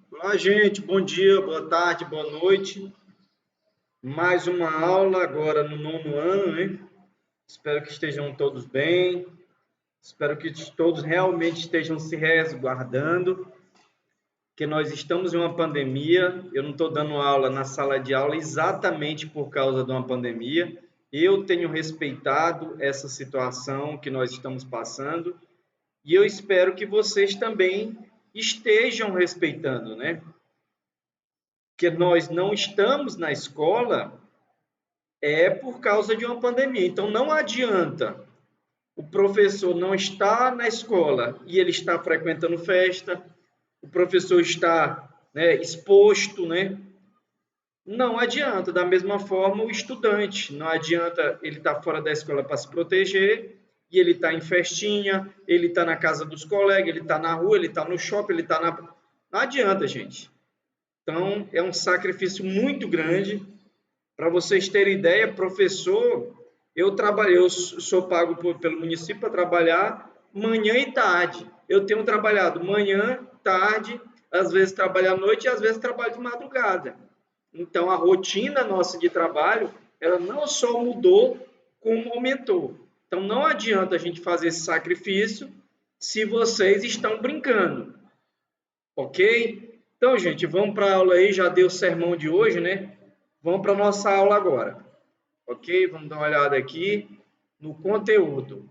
Olá, gente. Bom dia, boa tarde, boa noite. Mais uma aula agora no nono ano, né? Espero que estejam todos bem. Espero que todos realmente estejam se resguardando, que nós estamos em uma pandemia. Eu não estou dando aula na sala de aula exatamente por causa de uma pandemia. Eu tenho respeitado essa situação que nós estamos passando e eu espero que vocês também estejam respeitando, né? Que nós não estamos na escola é por causa de uma pandemia. Então, não adianta o professor não estar na escola e ele está frequentando festa, o professor está, né, exposto, né? Não adianta. Da mesma forma, o estudante. Não adianta ele estar fora da escola para se proteger e ele está em festinha, ele está na casa dos colegas, ele está na rua, ele está no shopping, ele está na... Não adianta, gente. Então, é um sacrifício muito grande. Para vocês terem ideia, professor, eu sou pago pelo município para trabalhar manhã e tarde. Eu tenho trabalhado manhã, tarde, às vezes trabalho à noite e às vezes trabalho de madrugada. Então, a rotina nossa de trabalho, ela não só mudou, como aumentou. Então, não adianta a gente fazer esse sacrifício se vocês estão brincando, ok? Então, gente, vamos para a aula aí, já deu o sermão de hoje, né? Vamos para a nossa aula agora. Ok? Vamos dar uma olhada aqui no conteúdo.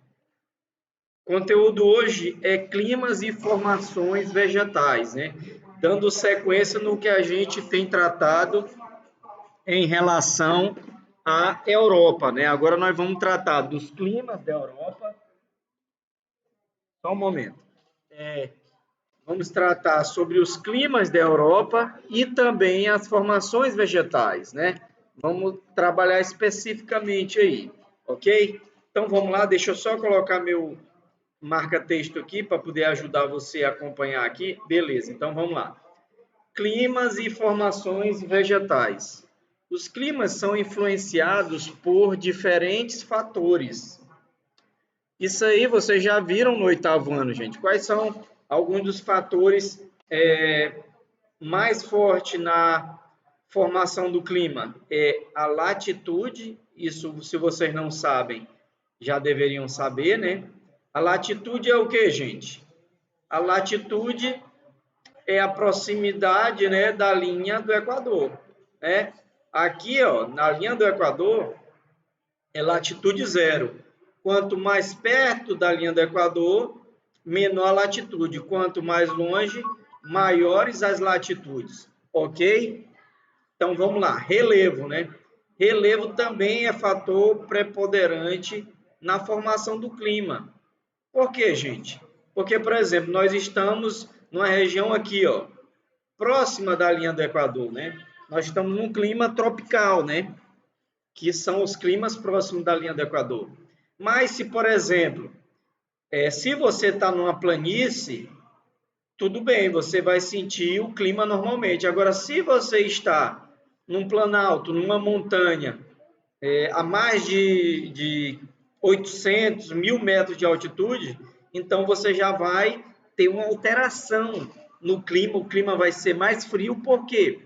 O conteúdo hoje é climas e formações vegetais, né? Dando sequência no que a gente tem tratado em relação à Europa, né? Agora nós vamos tratar dos climas da Europa. Só um momento. Vamos tratar sobre os climas da Europa e também as formações vegetais, né? Vamos trabalhar especificamente aí, ok? Então vamos lá, deixa eu só colocar meu marca-texto aqui para poder ajudar você a acompanhar aqui. Beleza, então vamos lá. Climas e formações vegetais. Os climas são influenciados por diferentes fatores. Isso aí vocês já viram no oitavo ano, gente. Quais são alguns dos fatores mais fortes na formação do clima? É a latitude, isso se vocês não sabem, já deveriam saber, né? A latitude é o que, gente? A latitude é a proximidade, né, da linha do Equador, né? Aqui, ó, na linha do Equador, é latitude zero. Quanto mais perto da linha do Equador, menor a latitude. Quanto mais longe, maiores as latitudes. Ok? Então vamos lá. Relevo, né? Relevo também é fator preponderante na formação do clima. Por quê, gente? Porque, por exemplo, nós estamos numa região aqui, ó, próxima da linha do Equador, né? Nós estamos num clima tropical, né? Que são os climas próximos da linha do Equador. Mas se, por exemplo, se você está numa planície, tudo bem, você vai sentir o clima normalmente. Agora, se você está num planalto, numa montanha, a mais de 800, 1.000 metros de altitude, então você já vai ter uma alteração no clima, o clima vai ser mais frio, por quê?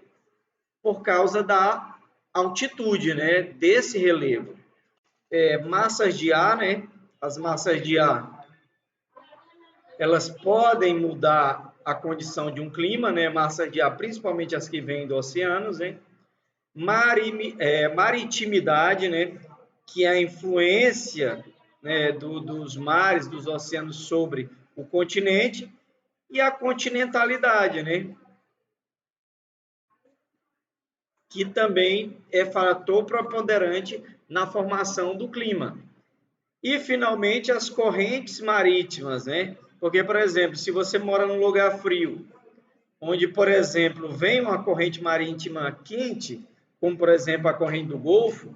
Por causa da altitude, né, desse relevo. Massas de ar, né? As massas de ar, elas podem mudar a condição de um clima, né? Massas de ar, principalmente as que vêm do oceanos, né? Maritimidade, né? Que é a influência, né, dos mares, dos oceanos sobre o continente, e a continentalidade, né? Que também é fator preponderante na formação do clima. E, finalmente, as correntes marítimas, né? Porque, por exemplo, se você mora num lugar frio, onde, por exemplo, vem uma corrente marítima quente, como, por exemplo, a corrente do Golfo,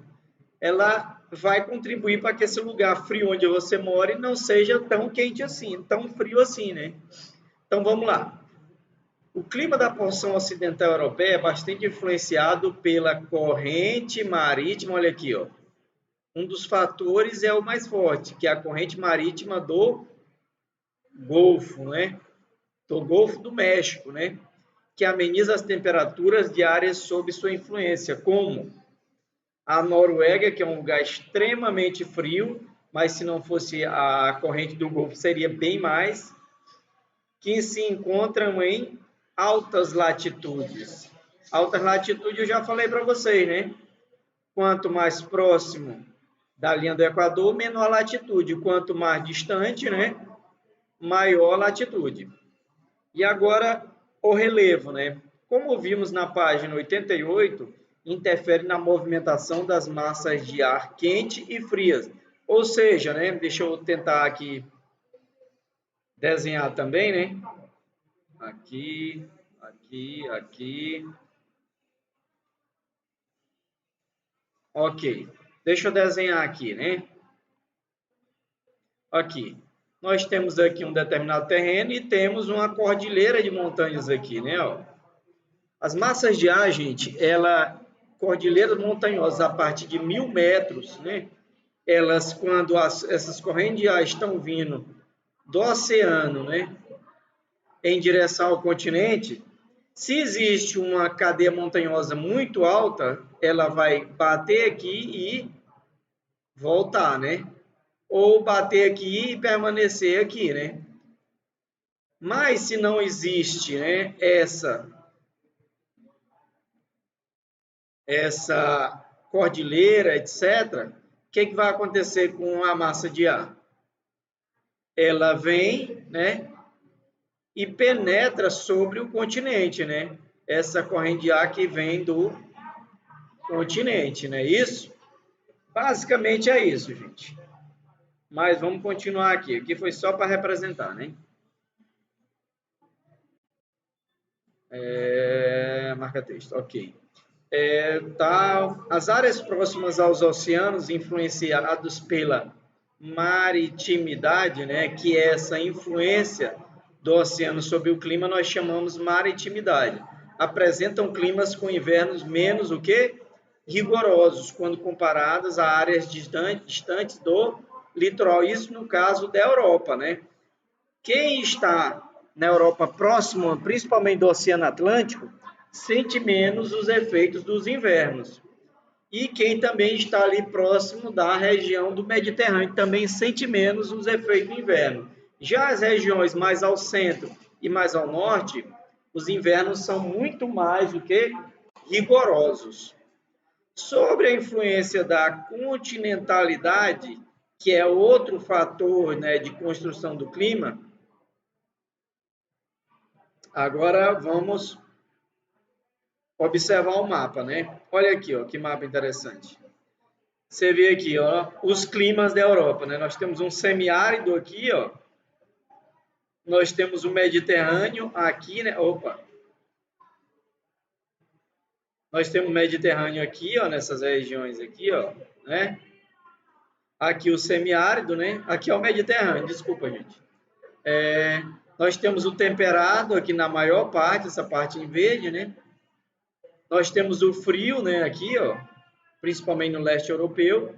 ela vai contribuir para que esse lugar frio onde você mora não seja tão quente assim, tão frio assim, né? Então, vamos lá. O clima da porção ocidental europeia é bastante influenciado pela corrente marítima, olha aqui, ó. Um dos fatores é o mais forte, que é a corrente marítima do Golfo, né? Do Golfo do México, né? que ameniza as temperaturas de áreas sob sua influência, como a Noruega, que é um lugar extremamente frio, mas se não fosse a corrente do Golfo seria bem mais, que se encontram em altas latitudes. Altas latitudes eu já falei para vocês, né? Quanto mais próximo da linha do Equador, menor a latitude. Quanto mais distante, né? Maior a latitude. E agora, o relevo, né? Como vimos na página 88, interfere na movimentação das massas de ar quente e frias. Ou seja, né? Deixa eu tentar aqui desenhar também, né? Aqui, aqui, aqui. Ok. Deixa eu desenhar aqui, né? Aqui. Nós temos aqui um determinado terreno e temos uma cordilheira de montanhas aqui, né? Ó. As massas de ar, gente, cordilheiras montanhosas a partir de 1.000 metros, né? Elas, quando essas correntes de ar estão vindo do oceano, né? Em direção ao continente, se existe uma cadeia montanhosa muito alta, ela vai bater aqui e voltar, né? Ou bater aqui e permanecer aqui, né? Mas se não existe, né, essa cordilheira, etc., o que vai acontecer com a massa de ar? Ela vem, né, e penetra sobre o continente, né? Essa corrente de ar que vem do continente, não é isso? Basicamente é isso, gente. Mas vamos continuar aqui. Aqui foi só para representar, né? Marca texto, ok. As áreas próximas aos oceanos, influenciados pela maritimidade, né, que é essa influência do oceano sobre o clima, nós chamamos maritimidade. Apresentam climas com invernos menos o quê? Rigorosos, quando comparadas a áreas distantes do litoral. Isso no caso da Europa, né? Quem está na Europa próxima, principalmente do Oceano Atlântico, sente menos os efeitos dos invernos. E quem também está ali próximo da região do Mediterrâneo também sente menos os efeitos do inverno. Já as regiões mais ao centro e mais ao norte, os invernos são muito mais do que rigorosos. Sobre a influência da continentalidade, que é outro fator, né, de construção do clima, agora vamos observar o mapa, né? Olha aqui, ó, que mapa interessante. Você vê aqui, ó, os climas da Europa, né? Nós temos um semiárido aqui, ó. Nós temos o Mediterrâneo aqui, né? Opa. Nós temos o Mediterrâneo aqui, ó, nessas regiões aqui, ó, né? Aqui o semiárido, né? Aqui é o Mediterrâneo, desculpa, gente. Nós temos o temperado aqui na maior parte, essa parte em verde, né? Nós temos o frio, né, aqui, ó, principalmente no leste europeu.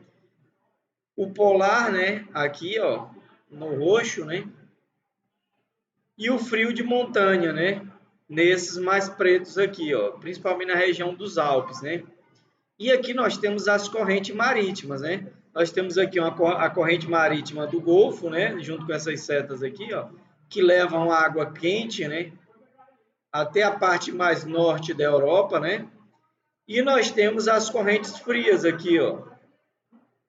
O polar, né, aqui, ó, no roxo, né? E o frio de montanha, né? Nesses mais pretos aqui, ó, principalmente na região dos Alpes, né? E aqui nós temos as correntes marítimas, né? Nós temos aqui a corrente marítima do Golfo, né? Junto com essas setas aqui, ó, que levam água quente, né? Até a parte mais norte da Europa, né? E nós temos as correntes frias aqui, ó,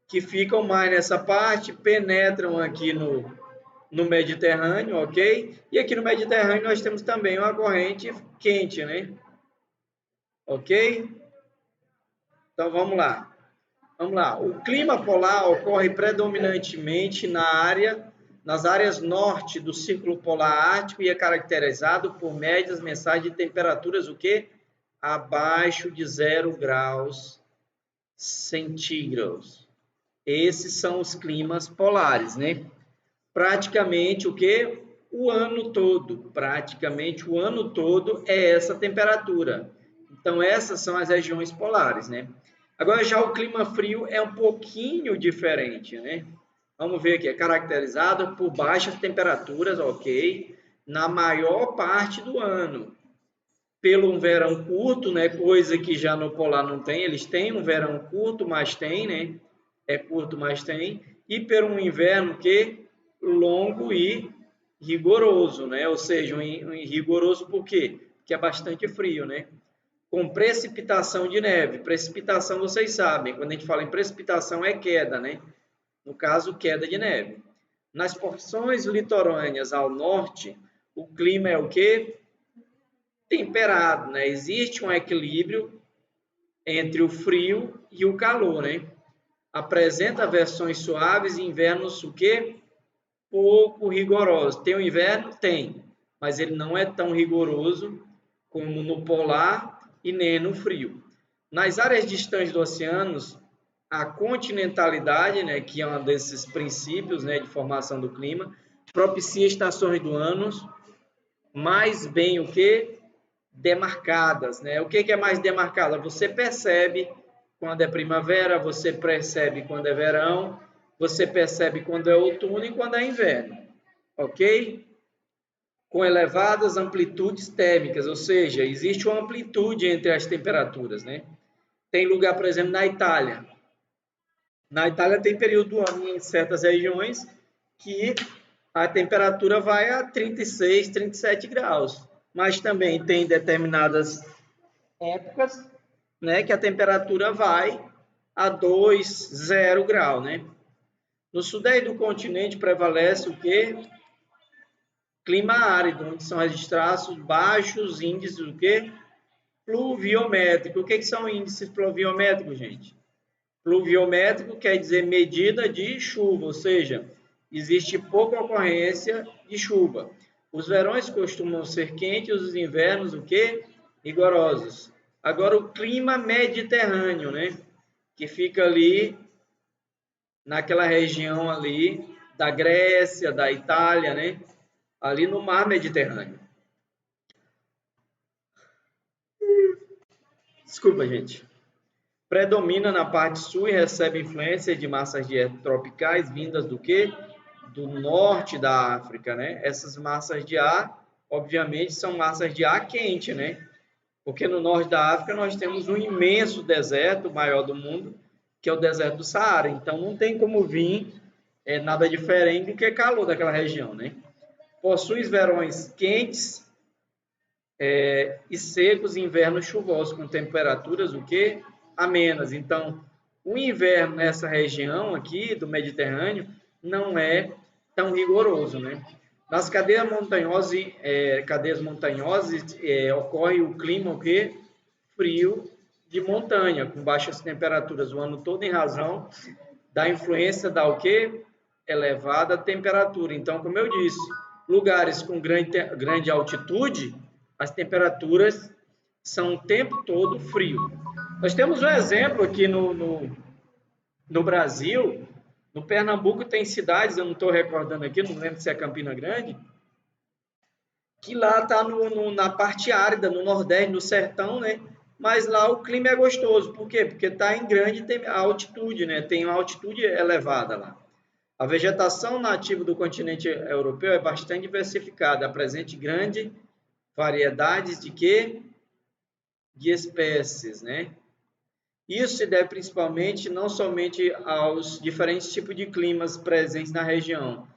que ficam mais nessa parte, penetram aqui no Mediterrâneo, ok? E aqui no Mediterrâneo nós temos também uma corrente quente, né? Ok? Então vamos lá. Vamos lá. O clima polar ocorre predominantemente nas áreas norte do Círculo Polar Ártico e é caracterizado por médias mensais de temperaturas o quê? Abaixo de 0 graus centígrados. Esses são os climas polares, né? Praticamente o quê? O ano todo. Praticamente o ano todo é essa temperatura. Então, essas são as regiões polares, né? Agora, já o clima frio é um pouquinho diferente, né? Vamos ver aqui, é caracterizado por baixas temperaturas, ok? Na maior parte do ano. pelo um verão curto, né, coisa que já no polar não tem, eles têm um verão curto, mas tem, né, é curto, mas tem, e pelo um inverno que longo e rigoroso, né, ou seja, um rigoroso por quê? Porque é bastante frio, né, com precipitação de neve. Precipitação, vocês sabem, quando a gente fala em precipitação é queda, né, no caso, queda de neve. Nas porções litorâneas ao norte, o clima é o quê? Temperado, né? Existe um equilíbrio entre o frio e o calor, né? Apresenta versões suaves e invernos o quê? Pouco rigorosos. Tem o inverno? Tem, mas ele não é tão rigoroso como no polar e nem no frio. Nas áreas distantes dos oceanos, a continentalidade, né, que é um desses princípios, né, de formação do clima, propicia estações do ano mais bem o que? Demarcadas, né? O que é mais demarcada? Você percebe quando é primavera, você percebe quando é verão, você percebe quando é outono e quando é inverno, ok? Com elevadas amplitudes térmicas, ou seja, existe uma amplitude entre as temperaturas, né? Tem lugar, por exemplo, na Itália. Na Itália tem período do ano em certas regiões que a temperatura vai a 36, 37 graus. Mas também tem determinadas épocas, né, que a temperatura vai a 2, 0 grau, né? No sudeste do continente prevalece o quê? Clima árido, onde são registrados baixos índices do quê? Pluviométrico. O que são índices pluviométricos, gente? Pluviométrico quer dizer medida de chuva, ou seja, existe pouca ocorrência de chuva. Os verões costumam ser quentes, os invernos o quê? Rigorosos. Agora o clima mediterrâneo, né? Que fica ali naquela região ali da Grécia, da Itália, né? Ali no mar Mediterrâneo. Desculpa, gente. Predomina na parte sul e recebe influência de massas de ar tropicais vindas do quê? Do norte da África, né? Essas massas de ar, obviamente, são massas de ar quente, né? Porque no norte da África nós temos um imenso deserto, o maior do mundo, que é o deserto do Saara. Então não tem como vir nada diferente do que calor daquela região, né? Possui verões quentes e secos e invernos chuvosos, com temperaturas o quê? Amenas. Então, o inverno nessa região aqui do Mediterrâneo não é tão rigoroso, né? Nas cadeias montanhosas ocorre o clima o quê? Frio de montanha, com baixas temperaturas o ano todo em razão da influência da o quê? Elevada temperatura. Então, como eu disse, lugares com grande altitude, as temperaturas são o tempo todo frio. Nós temos um exemplo aqui no Brasil, no Pernambuco tem cidades, eu não estou recordando aqui, não lembro se é Campina Grande, que lá está na parte árida, no Nordeste, no sertão, né? Mas lá o clima é gostoso. Por quê? Porque está em grande altitude, né? Tem uma altitude elevada lá. A vegetação nativa do continente europeu é bastante diversificada, apresenta grande variedades de quê? De espécies, né? Isso se deve principalmente não somente aos diferentes tipos de climas presentes na região.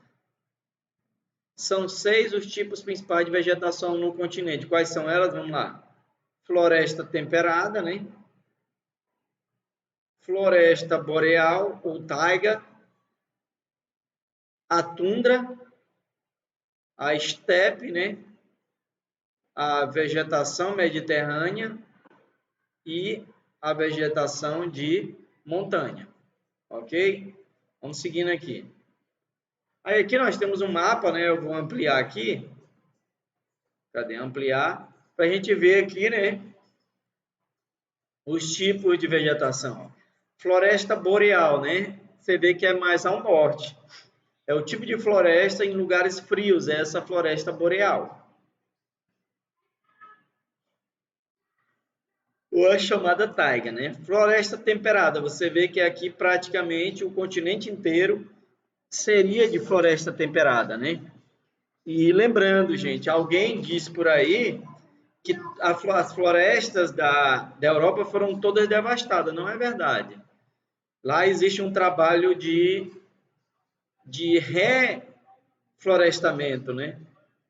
São 6 os tipos principais de vegetação no continente. Quais são elas? Vamos lá. Floresta temperada, né? Floresta boreal ou taiga, a tundra, a estepe, né? A vegetação mediterrânea e a vegetação de montanha, ok? Vamos seguindo aqui. Aí aqui nós temos um mapa, né? Eu vou ampliar aqui. Cadê ampliar? Para a gente ver aqui, né? Os tipos de vegetação. Floresta boreal, né? Você vê que é mais ao norte. É o tipo de floresta em lugares frios, é essa floresta boreal. Ou a chamada taiga, né? Floresta temperada, você vê que aqui praticamente o continente inteiro seria de floresta temperada, né? E lembrando, gente, alguém disse por aí que as florestas da Europa foram todas devastadas. Não é verdade. Lá existe um trabalho de reflorestamento, né?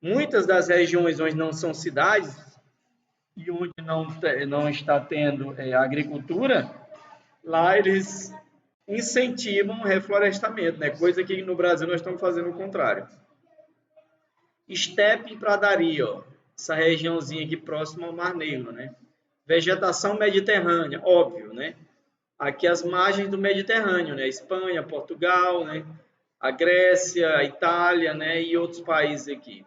Muitas das regiões onde não são cidades e onde não está tendo agricultura, lá eles incentivam o reflorestamento, né? Coisa que no Brasil nós estamos fazendo o contrário. Estepe e pradaria, ó, essa regiãozinha aqui próxima ao Mar Negro, né? Vegetação mediterrânea, óbvio, né? Aqui as margens do Mediterrâneo, né? Espanha, Portugal, né? A Grécia, a Itália, né? E outros países aqui.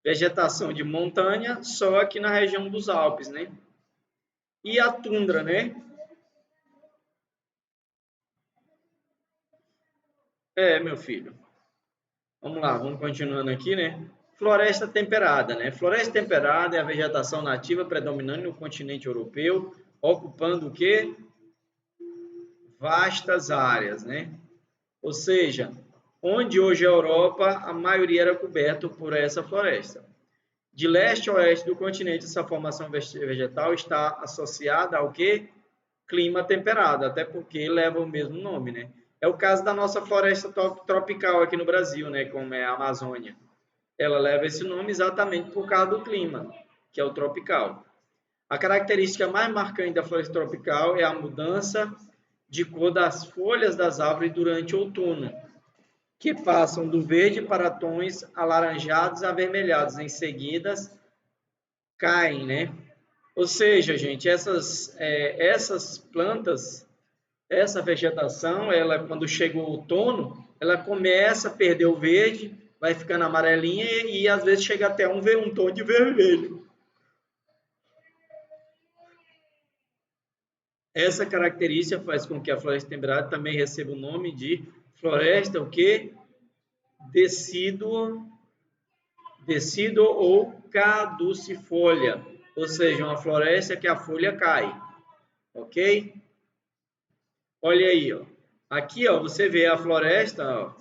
Vegetação de montanha, só aqui na região dos Alpes, né? E a tundra, né? Meu filho. Vamos lá, vamos continuando aqui, né? Floresta temperada, né? Floresta temperada é a vegetação nativa predominante no continente europeu, ocupando o quê? Vastas áreas, né? Ou seja, onde hoje é a Europa, a maioria era coberto por essa floresta. De leste a oeste do continente, essa formação vegetal está associada ao quê? Clima temperado, até porque leva o mesmo nome, né? É o caso da nossa floresta tropical aqui no Brasil, né? Como é a Amazônia. Ela leva esse nome exatamente por causa do clima, que é o tropical. A característica mais marcante da floresta tropical é a mudança de cor das folhas das árvores durante o outono, que passam do verde para tons alaranjados e avermelhados. Em seguida, caem, né? Ou seja, gente, essas plantas, essa vegetação, ela quando chega o outono, ela começa a perder o verde, vai ficando amarelinha e às vezes chega até um tom de vermelho. Essa característica faz com que a floresta temperada também receba o nome de floresta o quê? Decíduo ou caducifolha, ou seja, uma floresta que a folha cai, ok? Olha aí, ó. Aqui, ó, você vê a floresta, ó,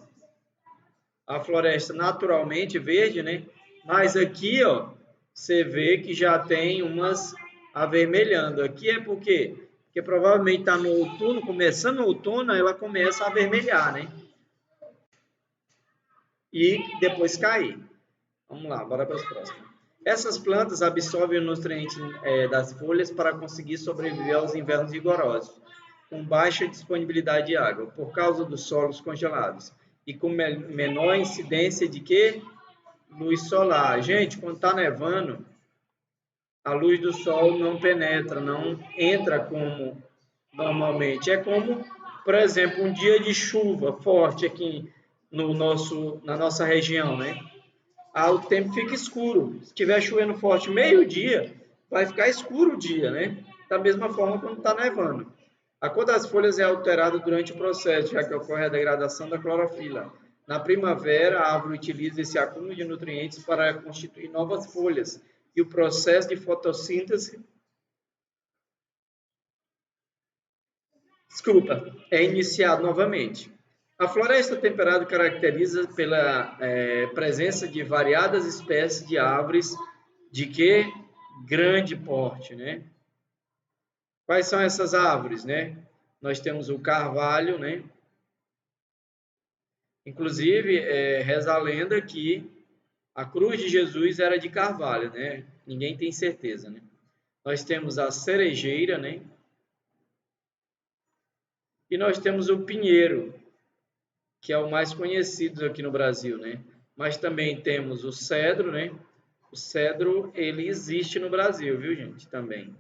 a floresta naturalmente verde, né? Mas aqui, ó, você vê que já tem umas avermelhando. Aqui é por quê? Porque provavelmente está no outono, começando o outono, ela começa a avermelhar, né? E depois cair. Vamos lá, bora para as próximas. Essas plantas absorvem o nutriente das folhas para conseguir sobreviver aos invernos rigorosos, com baixa disponibilidade de água, por causa dos solos congelados e com menor incidência de quê? Luz solar. Gente, quando está nevando, a luz do sol não penetra, não entra como normalmente. É como, por exemplo, um dia de chuva forte aqui na nossa região, né? O tempo fica escuro. Se estiver chovendo forte meio-dia, vai ficar escuro o dia, né? Da mesma forma quando está nevando. A cor das folhas é alterada durante o processo, já que ocorre a degradação da clorofila. Na primavera, a árvore utiliza esse acúmulo de nutrientes para constituir novas folhas e o processo de fotossíntese é iniciado novamente. A floresta temperada caracteriza pela presença de variadas espécies de árvores de que grande porte, né? Quais são essas árvores, né? Nós temos o carvalho, né? Inclusive, reza a lenda que a cruz de Jesus era de carvalho, né? Ninguém tem certeza, né? Nós temos a cerejeira, né? E nós temos o pinheiro, que é o mais conhecido aqui no Brasil, né? Mas também temos o cedro, né? O cedro, ele existe no Brasil, viu, gente? Também.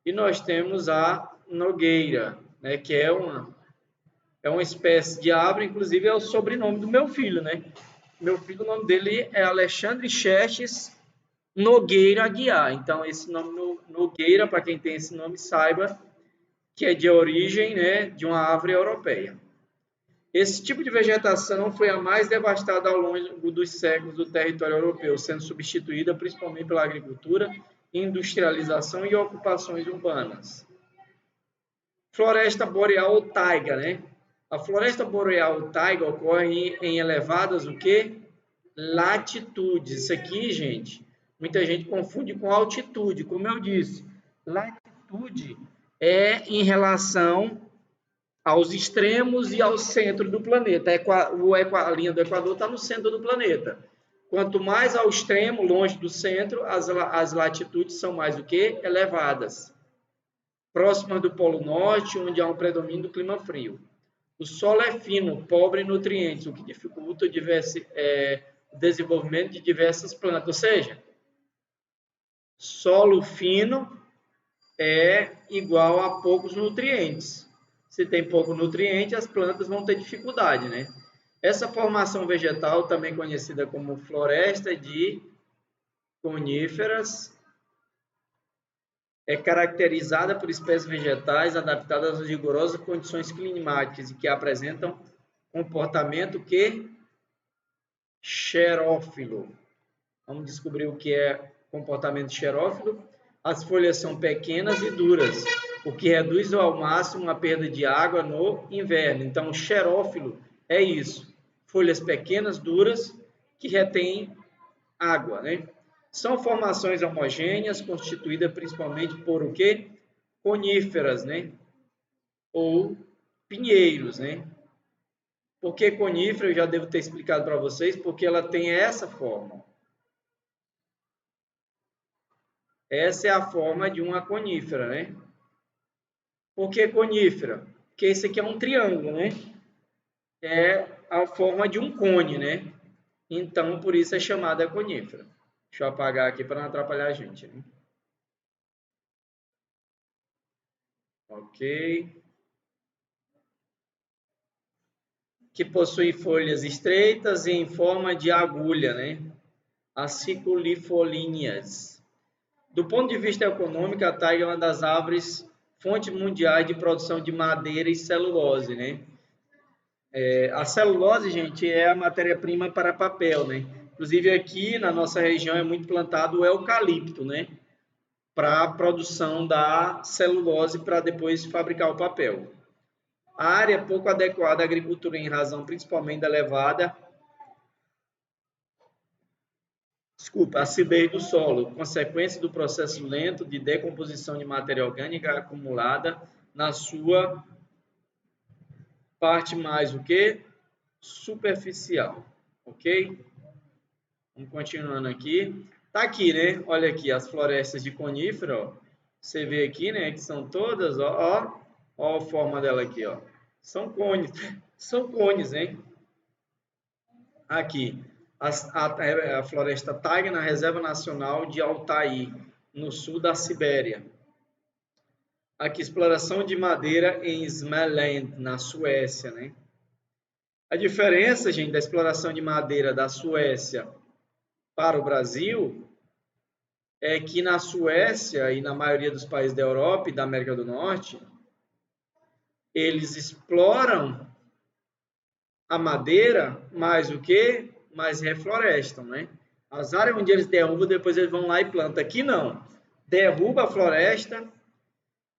E nós temos a nogueira, né? Que é uma espécie de árvore, inclusive é o sobrenome do meu filho, né? Meu filho, o nome dele é Alexandre Xerxes Nogueira Aguiar. Então, esse nome Nogueira, para quem tem esse nome, saiba que é de origem, né, de uma árvore europeia. Esse tipo de vegetação foi a mais devastada ao longo dos séculos do território europeu, sendo substituída principalmente pela agricultura, industrialização e ocupações urbanas. Floresta boreal ou taiga, né? A floresta boreal ou taiga ocorre em elevadas o quê? Latitudes. Isso aqui, gente, Muita gente confunde com altitude, como eu disse. Latitude é em relação aos extremos e ao centro do planeta. A linha do Equador está no centro do planeta. Quanto mais ao extremo, longe do centro, as latitudes são mais o quê? Elevadas. Próximas do Polo Norte, onde há um predomínio do clima frio. O solo é fino, pobre em nutrientes, o que dificulta o desenvolvimento de diversas plantas. Ou seja, solo fino é igual a poucos nutrientes. Se tem pouco nutriente, as plantas vão ter dificuldade, né? Essa formação vegetal, também conhecida como floresta de coníferas, é caracterizada por espécies vegetais adaptadas às rigorosas condições climáticas e que apresentam comportamento xerófilo. Vamos descobrir o que é comportamento xerófilo. As folhas são pequenas e duras, o que reduz ao máximo a perda de água no inverno. Então, xerófilo é isso. Folhas pequenas, duras, que retêm água, né? São formações homogêneas, constituídas principalmente por o quê? Coníferas, né? Ou pinheiros, né? Por que conífera? Eu já devo ter explicado para vocês, porque ela tem essa forma. Essa é a forma de uma conífera, né? Por que conífera? Porque esse aqui é um triângulo, né? É a forma de um cone, né? Então, por isso é chamada conífera. Deixa eu apagar aqui para não atrapalhar a gente, né? Ok. Que possui folhas estreitas e em forma de agulha, né? Aciculifolíneas. Do ponto de vista econômico, a taiga é uma das árvores fontes mundiais de produção de madeira e celulose, né? A celulose, gente, é a matéria-prima para papel, né? Inclusive aqui na nossa região é muito plantado o eucalipto, né? Para a produção da celulose para depois fabricar o papel. A área é pouco adequada à agricultura em razão principalmente da elevada acidez do solo, consequência do processo lento de decomposição de matéria orgânica acumulada na sua parte mais o que? Superficial, ok? Vamos continuando aqui. Tá aqui, né? Olha aqui as florestas de conífera, ó. Você vê aqui, né? Que são todas, ó a forma dela aqui, ó. São cones, né? Aqui, a floresta taiga na Reserva Nacional de Altai, no sul da Sibéria. Aqui, exploração de madeira em Småland, na Suécia, né? A diferença, gente, da exploração de madeira da Suécia para o Brasil é que na Suécia e na maioria dos países da Europa e da América do Norte, eles exploram a madeira mais o quê? Mais reflorestam, né? As áreas onde eles derrubam, depois eles vão lá e plantam. Aqui não. Derruba a floresta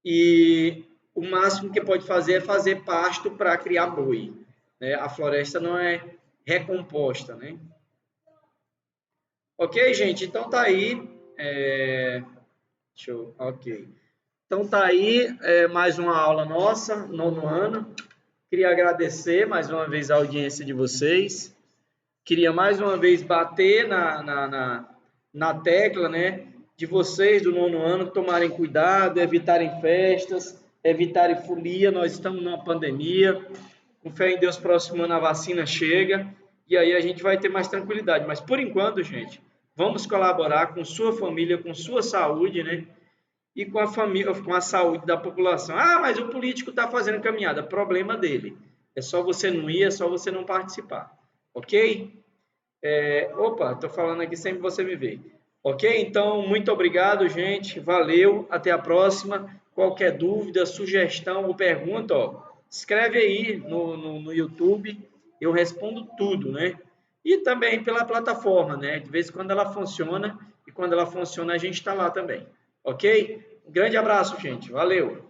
e o máximo que pode fazer é fazer pasto para criar boi, né? A floresta não é recomposta, né? Ok, gente? Então tá aí. Ok. Então tá aí mais uma aula nossa, 9º ano. Queria agradecer mais uma vez a audiência de vocês. Queria mais uma vez bater na tecla, né, de vocês do 9º ano tomarem cuidado, evitarem festas, evitarem folia. Nós estamos numa pandemia. Com fé em Deus, próximo ano a vacina chega e aí a gente vai ter mais tranquilidade. Mas por enquanto, gente, vamos colaborar com sua família, com sua saúde, né? E com a família, com a saúde da população. Ah, mas o político está fazendo caminhada. Problema dele. É só você não ir, é só você não participar. Ok? Opa, estou falando aqui sem você me ver. Ok? Então, muito obrigado, gente. Valeu. Até a próxima. Qualquer dúvida, sugestão ou pergunta, ó, escreve aí no YouTube. Eu respondo tudo, né? E também pela plataforma, né? De vez em quando ela funciona. E quando ela funciona, a gente está lá também. Ok? Um grande abraço, gente. Valeu!